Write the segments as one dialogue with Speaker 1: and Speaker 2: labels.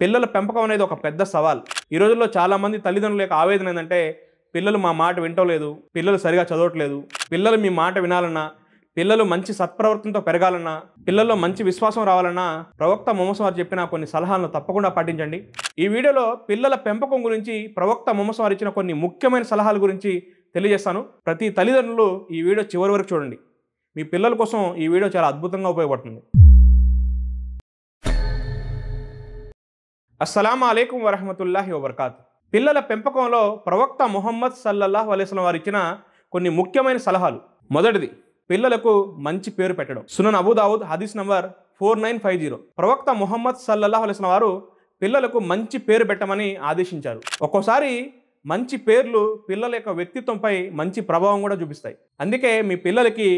Speaker 1: పిల్లల పెంపకం అనేది ఒక పెద్ద సవాల్. ఈ రోజుల్లో చాలామంది తల్లిదండ్రుల యొక్క ఆవేదన ఏంటంటే, పిల్లలు మా మాట వింటలేదు, పిల్లలు సరిగా చదవట్లేదు, పిల్లలు మీ మాట వినాలన్నా, పిల్లలు మంచి సత్ప్రవర్తనతో పెరగాలన్నా, పిల్లల్లో మంచి విశ్వాసం రావాలన్నా ప్రవక్త ముహమ్మద్ వారు చెప్పిన కొన్ని సలహాలను తప్పకుండా పాటించండి. ఈ వీడియోలో పిల్లల పెంపకం గురించి ప్రవక్త ముహమ్మద్ వారు ఇచ్చిన కొన్ని ముఖ్యమైన సలహాల గురించి తెలియజేస్తాను. ప్రతి తల్లిదండ్రులు ఈ వీడియో చివరి వరకు చూడండి. మీ పిల్లల కోసం ఈ వీడియో చాలా అద్భుతంగా ఉపయోగపడుతుంది. అస్సలాము అలైకుం వరహమతుల్లాహి వబర్కాతు. పిల్లల పెంపకంలో ప్రవక్త ముహమ్మద్ సల్లల్లాహు అలైహి వసల్లం వారు ఇచ్చిన కొన్ని ముఖ్యమైన సలహాలు. మొదటిది, పిల్లలకు మంచి పేరు పెట్టడం. సునన్ అబూ దావుద్ హదీస్ నంబర్ 4950. ప్రవక్త ముహమ్మద్ సల్లల్లాహు అలైహి వసల్లం వారు పిల్లలకు మంచి పేరు పెట్టమని ఆదేశించారు. ఒక్కోసారి మంచి పేర్లు పిల్లల యొక్క వ్యక్తిత్వంపై మంచి ప్రభావం కూడా చూపిస్తాయి. అందుకే మీ పిల్లలకి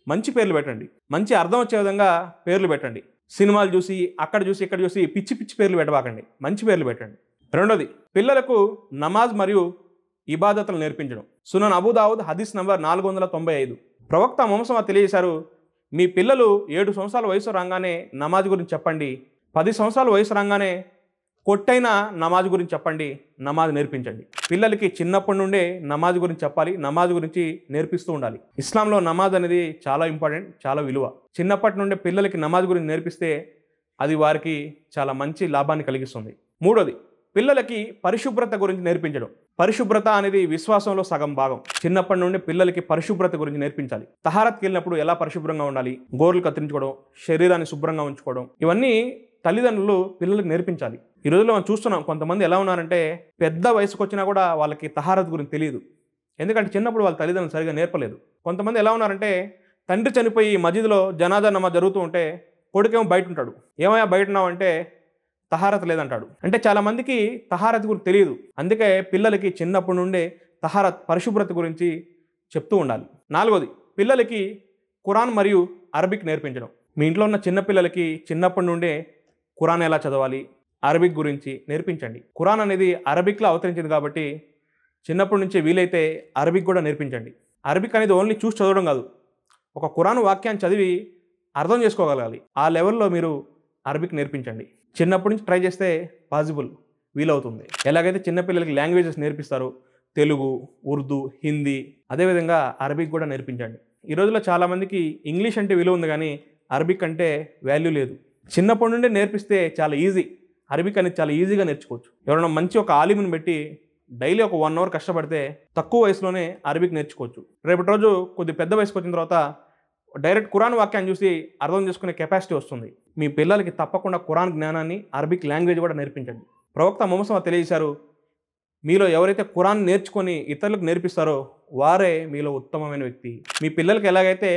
Speaker 1: మంచి పేర్లు పెట్టండి. మంచి అర్థం వచ్చే విధంగా పేర్లు పెట్టండి. సినిమాలు చూసి అక్కడ చూసి ఇక్కడ చూసి పిచ్చి పిచ్చి పేర్లు పెట్టబాకండి. మంచి పేర్లు పెట్టండి. రెండోది, పిల్లలకు నమాజ్ మరియు ఇబాదతులు నేర్పించడం. సునన్ అబూ దావుద్ హదీస్ నంబర్ 495. ప్రవక్త ముహమ్మద్ తెలియజేశారు, మీ పిల్లలు 7 సంవత్సరాల వయసు రాగానే నమాజ్ గురించి చెప్పండి, 10 సంవత్సరాల వయసు రాగానే కొట్టైన నమాజ్ గురించి చెప్పండి, నమాజ్ నేర్పించండి. పిల్లలకి చిన్నప్పటి నుండే నమాజ్ గురించి చెప్పాలి, నమాజ్ గురించి నేర్పిస్తూ ఉండాలి. ఇస్లాంలో నమాజ్ అనేది చాలా ఇంపార్టెంట్, చాలా విలువ. చిన్నప్పటి నుండే పిల్లలకి నమాజ్ గురించి నేర్పిస్తే అది వారికి చాలా మంచి లాభాన్ని కలిగిస్తుంది. మూడోది, పిల్లలకి పరిశుభ్రత గురించి నేర్పించడం. పరిశుభ్రత అనేది విశ్వాసంలో సగం భాగం. చిన్నప్పటి నుండి పిల్లలకి పరిశుభ్రత గురించి నేర్పించాలి. తహారత్కి వెళ్ళినప్పుడు ఎలా పరిశుభ్రంగా ఉండాలి, గోర్లు కత్తిరించుకోవడం, శరీరాన్ని శుభ్రంగా ఉంచుకోవడం, ఇవన్నీ తల్లిదండ్రులు పిల్లలకు నేర్పించాలి. ఈ రోజుల్లో మనం చూస్తున్నాం, కొంతమంది ఎలా ఉన్నారంటే పెద్ద వయసుకు వచ్చినా కూడా వాళ్ళకి తహారత్ గురించి తెలియదు. ఎందుకంటే చిన్నప్పుడు వాళ్ళ తల్లిదండ్రులు సరిగా నేర్పలేదు. కొంతమంది ఎలా ఉన్నారంటే తండ్రి చనిపోయి మస్జిద్లో జనాజా నమాజ్ జరుగుతూ ఉంటే కొడుకేమో బయట ఉంటాడు. ఏమయ్యా బయట ఉన్నావు అంటే తహారత్ లేదంటాడు. అంటే చాలామందికి తహారత్ గురించి తెలియదు. అందుకే పిల్లలకి చిన్నప్పటి నుండే తహారత్, పరిశుభ్రత గురించి చెప్తూ ఉండాలి. నాలుగోది, పిల్లలకి ఖురాన్ మరియు అరబిక్ నేర్పించడం. మీ ఇంట్లో ఉన్న చిన్నపిల్లలకి చిన్నప్పటి నుండే ఖురాన్ ఎలా చదవాలి, అరబిక్ గురించి నేర్పించండి. ఖురాన్ అనేది అరబిక్లో అవతరించింది కాబట్టి చిన్నప్పటి నుంచి వీలైతే అరబిక్ కూడా నేర్పించండి. అరబిక్ అనేది ఓన్లీ చూసి చదవడం కాదు, ఒక ఖురాన్ వాక్యాన్ని చదివి అర్థం చేసుకోగలగాలి. ఆ లెవెల్లో మీరు అరబిక్ నేర్పించండి. చిన్నప్పటి నుంచి ట్రై చేస్తే పాసిబుల్, వీలవుతుంది. ఎలాగైతే చిన్నపిల్లలకి లాంగ్వేజెస్ నేర్పిస్తారో తెలుగు, ఉర్దూ, హిందీ, అదేవిధంగా అరబిక్ కూడా నేర్పించండి. ఈ రోజుల్లో చాలామందికి ఇంగ్లీష్ అంటే విలువ ఉంది కానీ అరబిక్ అంటే వాల్యూ లేదు. చిన్నప్పటి నుండి నేర్పిస్తే చాలా ఈజీ. అరబిక్ అనేది చాలా ఈజీగా నేర్చుకోవచ్చు. ఎవరైనా మంచి ఒక ఆలిమ్ని పెట్టి డైలీ ఒక 1 అవర్ కష్టపడితే తక్కువ వయసులోనే అరబిక్ నేర్చుకోవచ్చు. రేపటి రోజు కొద్ది పెద్ద వయసుకు వచ్చిన తర్వాత డైరెక్ట్ ఖురాన్ వాక్యాన్ని చూసి అర్థం చేసుకునే కెపాసిటీ వస్తుంది. మీ పిల్లలకి తప్పకుండా ఖురాన్ జ్ఞానాన్ని, అరబిక్ లాంగ్వేజ్ కూడా నేర్పించండి. ప్రవక్త ముహమ్మద్ తెలియజేశారు, మీలో ఎవరైతే ఖురాన్ నేర్చుకొని ఇతరులకు నేర్పిస్తారో వారే మీలో ఉత్తమమైన వ్యక్తి. మీ పిల్లలకి ఎలాగైతే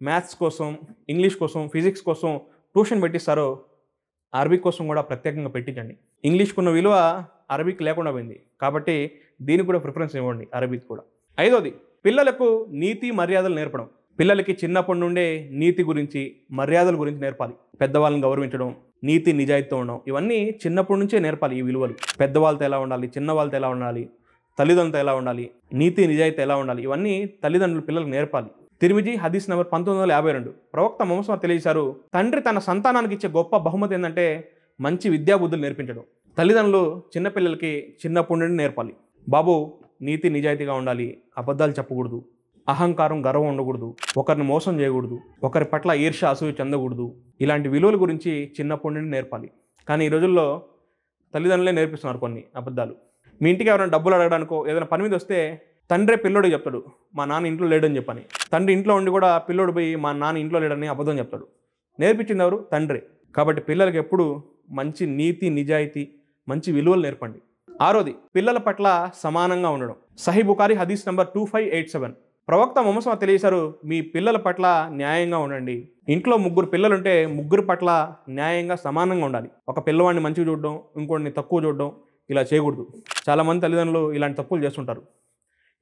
Speaker 1: మ్యాథ్స్ కోసం, ఇంగ్లీష్ కోసం, ఫిజిక్స్ కోసం ట్యూషన్ పెట్టిస్తారో అరబిక్ కోసం కూడా ప్రత్యేకంగా పెట్టించండి. ఇంగ్లీష్కున్న విలువ అరబిక్ లేకుండా పోయింది కాబట్టి దీనికి కూడా ప్రిఫరెన్స్ ఇవ్వండి, అరబిక్ కూడా. ఐదోది, పిల్లలకు నీతి మర్యాదలు నేర్పడం. పిల్లలకి చిన్నప్పటి నుండే నీతి గురించి, మర్యాదల గురించి నేర్పాలి. పెద్దవాళ్ళని గౌరవించడం, నీతి నిజాయితీతో ఉండడం, ఇవన్నీ చిన్నప్పటి నుంచే నేర్పాలి. ఈ విలువలు పెద్దవాళ్ళతో ఎలా ఉండాలి, చిన్నవాళ్ళతో ఎలా ఉండాలి, తల్లిదండ్రులతో ఎలా ఉండాలి, నీతి నిజాయితీ ఎలా ఉండాలి, ఇవన్నీ తల్లిదండ్రులు పిల్లలకు నేర్పాలి. తిరిమిజీ హదీస్ నంబర్ 1952. ప్రవక్త ముహమ్మద్ తెలియజేశారు, తండ్రి తన సంతానానికి ఇచ్చే గొప్ప బహుమతి ఏంటంటే మంచి విద్యాబుద్ధులు నేర్పించడం. తల్లిదండ్రులు చిన్నపిల్లలకి చిన్నప్పటి నుండి నేర్పాలి. బాబు, నీతి నిజాయితీగా ఉండాలి, అబద్ధాలు చెప్పకూడదు, అహంకారం, గర్వం ఉండకూడదు, ఒకరిని మోసం చేయకూడదు, ఒకరి పట్ల ఈర్ష్య, అసూయ చెందకూడదు, ఇలాంటి విలువల గురించి చిన్నప్పటి నుండి నేర్పాలి. కానీ ఈ రోజుల్లో తల్లిదండ్రులే నేర్పిస్తున్నారు కొన్ని అబద్ధాలు. మీ ఇంటికి ఎవరైనా డబ్బులు అడగడానికో ఏదైనా పని మీద వస్తే తండ్రే పిల్లోడికి చెప్తాడు, మా నాన్న ఇంట్లో లేడని చెప్పని. తండ్రి ఇంట్లో ఉండి కూడా పిల్లోడు పోయి మా నాన్న ఇంట్లో లేడని అబద్ధం చెప్తాడు. నేర్పించింది ఎవరు? తండ్రి. కాబట్టి పిల్లలకి ఎప్పుడు మంచి నీతి నిజాయితీ, మంచి విలువలు నేర్పండి. ఆరోది, పిల్లల పట్ల సమానంగా ఉండడం. సహీ బుఖారీ హదీస్ నంబర్ 2587. ప్రవక్త ముహమ్మద్ తెలియజేశారు, మీ పిల్లల పట్ల న్యాయంగా ఉండండి. ఇంట్లో 3 పిల్లలుంటే 3 పట్ల న్యాయంగా సమానంగా ఉండాలి. ఒక పిల్లవాడిని మంచిగా చూడడం, ఇంకోటిని తక్కువ చూడడం, ఇలా చేయకూడదు. చాలామంది తల్లిదండ్రులు ఇలాంటి తప్పులు చేస్తుంటారు.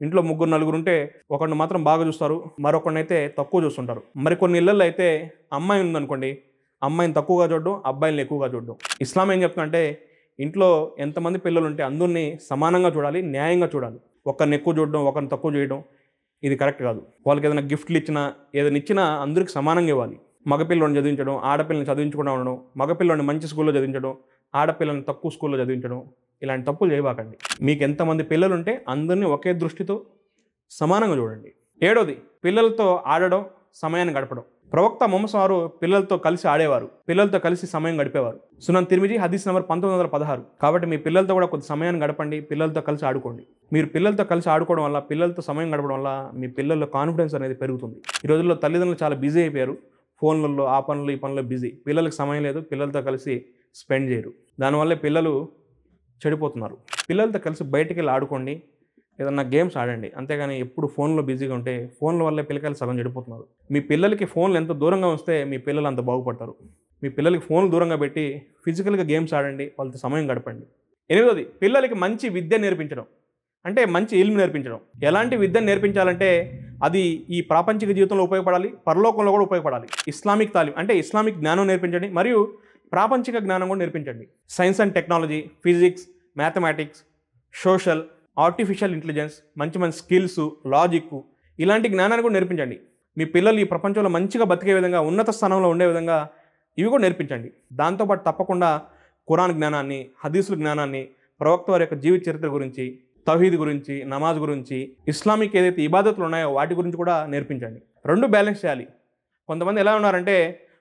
Speaker 1: ఇంట్లో 3 నలుగురు ఉంటే ఒకరిని మాత్రం బాగా చూస్తారు, మరొకరిని అయితే తక్కువ చూస్తుంటారు. మరికొన్ని ఇళ్లలో అయితే అమ్మాయి ఉందనుకోండి, అమ్మాయిని తక్కువగా చూడడం, అబ్బాయిని ఎక్కువగా చూడడం. ఇస్లాం ఏం చెప్తుందంటే ఇంట్లో ఎంతమంది పిల్లలు ఉంటే అందరినీ సమానంగా చూడాలి, న్యాయంగా చూడాలి. ఒకరిని ఎక్కువ చూడడం, ఒకరిని తక్కువ చేయడం ఇది కరెక్ట్ కాదు. వాళ్ళకి ఏదైనా గిఫ్ట్లు ఇచ్చినా, ఏదైనా ఇచ్చినా అందరికి సమానంగా ఇవ్వాలి. మగపిల్లని చదివించడం, ఆడపిల్లని చదివించకుండా ఉండడం, మగపిల్లని మంచి స్కూల్లో చదివించడం, ఆడపిల్లల్ని తక్కువ స్కూల్లో చదివించడం, ఇలాంటి తప్పులు చేయబాకండి. మీకు ఎంతమంది పిల్లలు ఉంటే అందరినీ ఒకే దృష్టితో సమానంగా చూడండి. 7వది, పిల్లలతో ఆడడం, సమయాన్ని గడపడం. ప్రవక్త ముహమ్మద్ వారు పిల్లలతో కలిసి ఆడేవారు, పిల్లలతో కలిసి సమయం గడిపేవారు. సునన్ తిర్మిజీ హదీస్ నంబర్ 1916. కాబట్టి మీ పిల్లలతో కూడా కొద్ది సమయాన్ని గడపండి, పిల్లలతో కలిసి ఆడుకోండి. మీరు పిల్లలతో కలిసి ఆడుకోవడం వల్ల, పిల్లలతో సమయం గడపడం వల్ల మీ పిల్లల్లో కాన్ఫిడెన్స్ అనేది పెరుగుతుంది. ఈ రోజుల్లో తల్లిదండ్రులు చాలా బిజీ అయిపోయారు, ఫోన్లలో ఆ పనులు ఈ పనుల్లో బిజీ. పిల్లలకి సమయం లేదు, పిల్లలతో కలిసి స్పెండ్ చేయరు. దానివల్లే పిల్లలు చెడిపోతున్నారు. పిల్లలతో కలిసి బయటికి వెళ్ళి ఆడుకోండి, ఏదన్నా గేమ్స్ ఆడండి. అంతేగాని ఎప్పుడు ఫోన్లో బిజీగా ఉంటే ఫోన్ల వల్లే పిల్లకాయలు సగం చెడిపోతున్నారు. మీ పిల్లలకి ఫోన్లు ఎంత దూరంగా వస్తే మీ పిల్లలు అంత బాగుపడతారు. మీ పిల్లలకి ఫోన్లు దూరంగా పెట్టి ఫిజికల్గా గేమ్స్ ఆడండి, వాళ్ళతో సమయం గడపండి. 8వది, పిల్లలకి మంచి విద్య నేర్పించడం, అంటే మంచి ఇల్మ్ నేర్పించడం. ఎలాంటి విద్యను నేర్పించాలంటే అది ఈ ప్రాపంచిక జీవితంలో ఉపయోగపడాలి, పరలోకంలో కూడా ఉపయోగపడాలి. ఇస్లామిక్ తాలీం అంటే ఇస్లామిక్ జ్ఞానం నేర్పించండి, మరియు ప్రాపంచిక జ్ఞానం కూడా నేర్పించండి. Science and technology, physics, mathematics, social, artificial intelligence, మంచి మంచి స్కిల్స్, లాజిక్, ఇలాంటి జ్ఞానాన్ని కూడా నేర్పించండి. మీ పిల్లలు ఈ ప్రపంచంలో మంచిగా బతికే విధంగా, ఉన్నత స్థానంలో ఉండే విధంగా ఇవి కూడా నేర్పించండి. దాంతోపాటు తప్పకుండా ఖురాన్ జ్ఞానాన్ని, హదీసుల జ్ఞానాన్ని, ప్రవక్త వారి యొక్క జీవిత చరిత్ర గురించి, తౌహీద్ గురించి, నమాజ్ గురించి, ఇస్లామిక్ ఏదైతే ఇబాదతులు ఉన్నాయో వాటి గురించి కూడా నేర్పించండి. రెండు బ్యాలెన్స్ చేయాలి. కొంతమంది ఎలా ఉన్నారంటే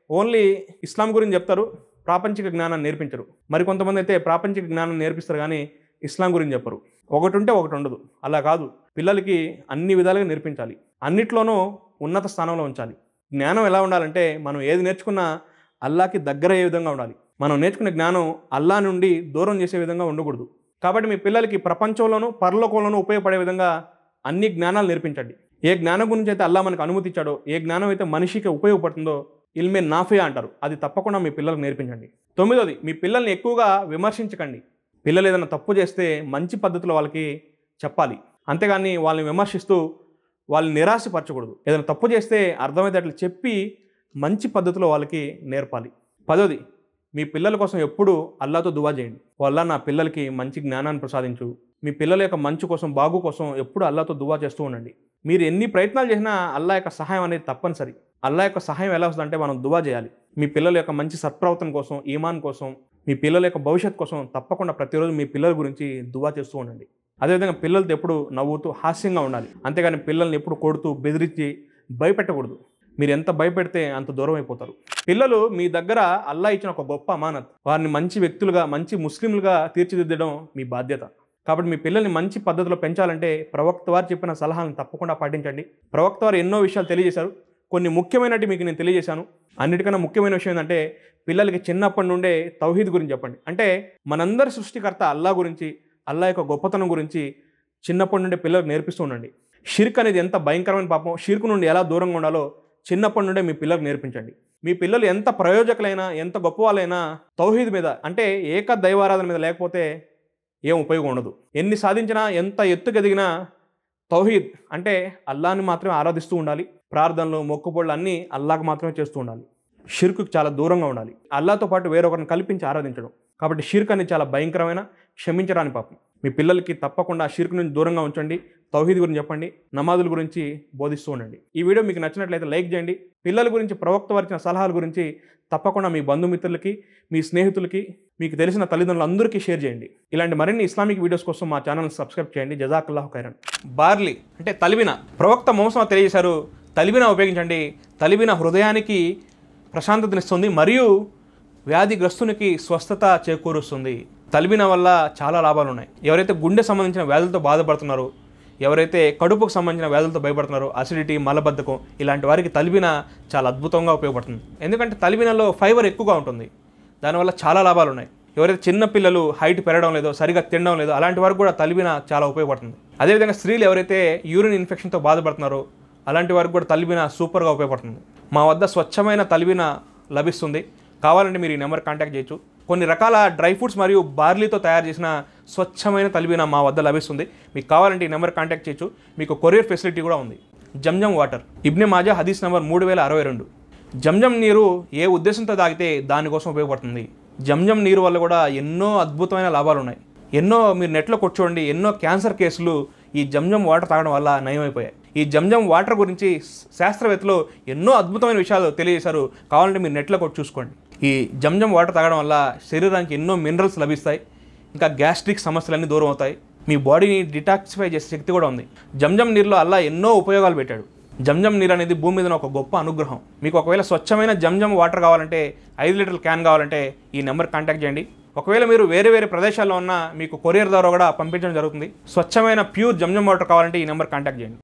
Speaker 1: ఓన్లీ ఇస్లాం గురించి చెప్తారు, ప్రాపంచిక జ్ఞానాన్ని నేర్పించరు. మరి కొంతమంది అయితే ప్రాపంచిక జ్ఞానాన్ని నేర్పిస్తారు కానీ ఇస్లాం గురించి చెప్పరు. ఒకటి ఉంటే ఒకటి ఉండదు. అలా కాదు, పిల్లలకి అన్ని విధాలుగా నేర్పించాలి, అన్నిట్లోనూ ఉన్నత స్థానంలో ఉంచాలి. జ్ఞానం ఎలా ఉండాలంటే మనం ఏది నేర్చుకున్నా అల్లాకి దగ్గర అయ్యే విధంగా ఉండాలి. మనం నేర్చుకునే జ్ఞానం అల్లా నుండి దూరం చేసే విధంగా ఉండకూడదు. కాబట్టి మీ పిల్లలకి ప్రపంచంలోనూ పరలోకంలోనూ ఉపయోగపడే విధంగా అన్ని జ్ఞానాలు నేర్పించండి. ఏ జ్ఞానం గురించి అయితే అల్లా మనకు అనుమతి ఇచ్చాడో, ఏ జ్ఞానం అయితే మనిషికి ఉపయోగపడుతుందో ఇల్మే నాఫియా అంటారు, అది తప్పకుండా మీ పిల్లలకు నేర్పించండి. 9వది, మీ పిల్లల్ని ఎక్కువగా విమర్శించకండి. పిల్లలు ఏదైనా తప్పు చేస్తే మంచి పద్ధతిలో వాళ్ళకి చెప్పాలి, అంతేగాని వాళ్ళని విమర్శిస్తూ వాళ్ళని నిరాశపరచకూడదు. ఏదైనా తప్పు చేస్తే అర్థమైతే అట్లా చెప్పి మంచి పద్ధతిలో వాళ్ళకి నేర్పాలి. 10వది, మీ పిల్లల కోసం ఎప్పుడూ అల్లాతో దువా చేయండి. అల్లా నా పిల్లలకి మంచి జ్ఞానాన్ని ప్రసాదించు. మీ పిల్లల యొక్క మంచి కోసం, బాగు కోసం ఎప్పుడు అల్లాతో దువా చేస్తూ ఉండండి. మీరు ఎన్ని ప్రయత్నాలు చేసినా అల్లా యొక్క సహాయం అనేది తప్పనిసరి. అల్లా యొక్క సహాయం ఎలా వస్తుందంటే మనం దువా చేయాలి. మీ పిల్లల యొక్క మంచి సత్ప్రవర్తన కోసం, ఈమాన్ కోసం, మీ పిల్లల యొక్క భవిష్యత్తు కోసం తప్పకుండా ప్రతిరోజు మీ పిల్లల గురించి దువా చేస్తూ ఉండండి. అదేవిధంగా పిల్లలతో ఎప్పుడు నవ్వుతూ హాస్యంగా ఉండాలి, అంతేగాని పిల్లల్ని ఎప్పుడు కొడుతూ బెదిరించి భయపెట్టకూడదు. మీరు ఎంత భయపెడితే అంత దూరం అయిపోతారు. పిల్లలు మీ దగ్గర అల్లా ఇచ్చిన ఒక గొప్ప అమానత్. వారిని మంచి వ్యక్తులుగా, మంచి ముస్లింలుగా తీర్చిదిద్దడం మీ బాధ్యత. కాబట్టి మీ పిల్లల్ని మంచి పద్ధతిలో పెంచాలంటే ప్రవక్త వారు చెప్పిన సలహాలను తప్పకుండా పాటించండి. ప్రవక్త వారు ఎన్నో విషయాలు తెలియజేశారు, కొన్ని ముఖ్యమైనవి మీకు నేను తెలియజేశాను. అన్నిటికన్నా ముఖ్యమైన విషయం ఏంటంటే పిల్లలకి చిన్నప్పటి నుండే తౌహీద్ గురించి చెప్పండి. అంటే మనందరి సృష్టికర్త అల్లా గురించి, అల్లా యొక్క గొప్పతనం గురించి చిన్నప్పటి నుండే పిల్లలకు నేర్పిస్తూ ఉండండి. షిర్క్ అనేది ఎంత భయంకరమైన పాపం, షిర్క్ నుండి ఎలా దూరంగా ఉండాలో చిన్నప్పటి నుండే మీ పిల్లలకు నేర్పించండి. మీ పిల్లలు ఎంత ప్రయోజకులైనా, ఎంత గొప్ప వాళ్ళైనా తౌహీద్ మీద, అంటే ఏక దైవారాధన మీద లేకపోతే ఏం ఉపయోగం ఉండదు. ఎన్ని సాధించినా, ఎంత ఎత్తుకెదిగినా తౌహీద్ అంటే అల్లాని మాత్రమే ఆరాధిస్తూ ఉండాలి. ప్రార్థనలు, మొక్కుబళ్ళు అన్నీ అల్లాకు మాత్రమే చేస్తూ ఉండాలి. షిర్కుకి చాలా దూరంగా ఉండాలి, అల్లాతో పాటు వేరొకరిని కల్పించి ఆరాధించడం. కాబట్టి షిర్క్ అనేది చాలా భయంకరమైన, క్షమించరాని పాపం. మీ పిల్లలకి తప్పకుండా షిర్క్ నుంచి దూరంగా ఉంచండి. తౌహీద్ గురించి చెప్పండి, నమాజుల గురించి బోధిస్తూ ఉండండి. ఈ వీడియో మీకు నచ్చినట్లయితే లైక్ చేయండి. పిల్లల గురించి ప్రవక్త వారిచిన సలహాల గురించి తప్పకుండా మీ బంధుమిత్రులకి, మీ స్నేహితులకి, మీకు తెలిసిన తల్లిదండ్రులందరికీ షేర్ చేయండి. ఇలాంటి మరిన్ని ఇస్లామిక్ వీడియోస్ కోసం మా ఛానల్ని సబ్స్క్రైబ్ చేయండి. జజాకల్లాహు ఖైరన్. బార్లీ అంటే తలిబిన. ప్రవక్త ముహమ్మద్ తెలియజేశారు, తలిబిన ఉపయోగించండి. తలిబిన హృదయానికి ప్రశాంతతనిస్తుంది మరియు వ్యాధిగ్రస్తునికి స్వస్థత చేకూరుస్తుంది. తలిబిన వల్ల చాలా లాభాలు ఉన్నాయి. ఎవరైతే గుండె సంబంధించిన వ్యాధులతో బాధపడుతున్నారో, ఎవరైతే కడుపుకు సంబంధించిన వ్యాధులతో భయపడుతున్నారో, అసిడిటీ, మలబద్ధకం, ఇలాంటి వారికి తలిబిన చాలా అద్భుతంగా ఉపయోగపడుతుంది. ఎందుకంటే తలిబినలో ఫైబర్ ఎక్కువగా ఉంటుంది, దానివల్ల చాలా లాభాలు ఉన్నాయి. ఎవరైతే చిన్న పిల్లలు హైట్ పెరగడం లేదో, సరిగా తినడం లేదో, అలాంటి వారికి కూడా తలిబిన చాలా ఉపయోగపడుతుంది. అదేవిధంగా స్త్రీలు ఎవరైతే యూరిన్ ఇన్ఫెక్షన్తో బాధపడుతున్నారో అలాంటి వారికి కూడా తలిబిన సూపర్గా ఉపయోగపడుతుంది. మా వద్ద స్వచ్ఛమైన తలిబిన లభిస్తుంది. కావాలంటే మీరు ఈ నెంబర్ కాంటాక్ట్ చేయొచ్చు. కొన్ని రకాల డ్రై ఫ్రూట్స్ మరియు బార్లీతో తయారు చేసిన స్వచ్ఛమైన తలిబిన మా వద్ద లభిస్తుంది. మీకు కావాలంటే ఈ నెంబర్ కాంటాక్ట్ చేయొచ్చు. మీకు కొరియర్ ఫెసిలిటీ కూడా ఉంది. జంజం వాటర్, ఇబ్నే మాజా హదీస్ నెంబర్ 3062. జంజం నీరు ఏ ఉద్దేశంతో తాగితే దానికోసం ఉపయోగపడుతుంది. జంజం నీరు వల్ల కూడా ఎన్నో అద్భుతమైన లాభాలు ఉన్నాయి. ఎన్నో మీరు నెట్లో కూర్చోండి, ఎన్నో క్యాన్సర్ కేసులు ఈ జంజం వాటర్ తాగడం వల్ల నయమైపోయాయి. ఈ జంజం వాటర్ గురించి శాస్త్రవేత్తలు ఎన్నో అద్భుతమైన విషయాలు తెలియజేశారు. కావాలంటే మీరు నెట్లో కూడా చూసుకోండి. ఈ జంజం వాటర్ తాగడం వల్ల శరీరానికి ఎన్నో మినరల్స్ లభిస్తాయి, ఇంకా గ్యాస్ట్రిక్ సమస్యలన్నీ దూరం అవుతాయి, మీ బాడీని డిటాక్సిఫై చేసే శక్తి కూడా ఉంది. జంజం నీరులో అల్లా ఎన్నో ఉపయోగాలు పెట్టాడు. జంజం నీరు అనేది భూమి మీద ఒక గొప్ప అనుగ్రహం. మీకు ఒకవేళ స్వచ్ఛమైన జంజం వాటర్ కావాలంటే 5 లీటర్ల క్యాన్ కావాలంటే ఈ నెంబర్ కాంటాక్ట్ చేయండి. ఒకవేళ మీరు వేరే వేరే ప్రదేశాల్లో ఉన్నా మీకు కొరియర్ ద్వారా కూడా పంపించడం జరుగుతుంది. స్వచ్ఛమైన ప్యూర్ జంజం వాటర్ కావాలంటే ఈ నెంబర్ కాంటాక్ట్ చేయండి.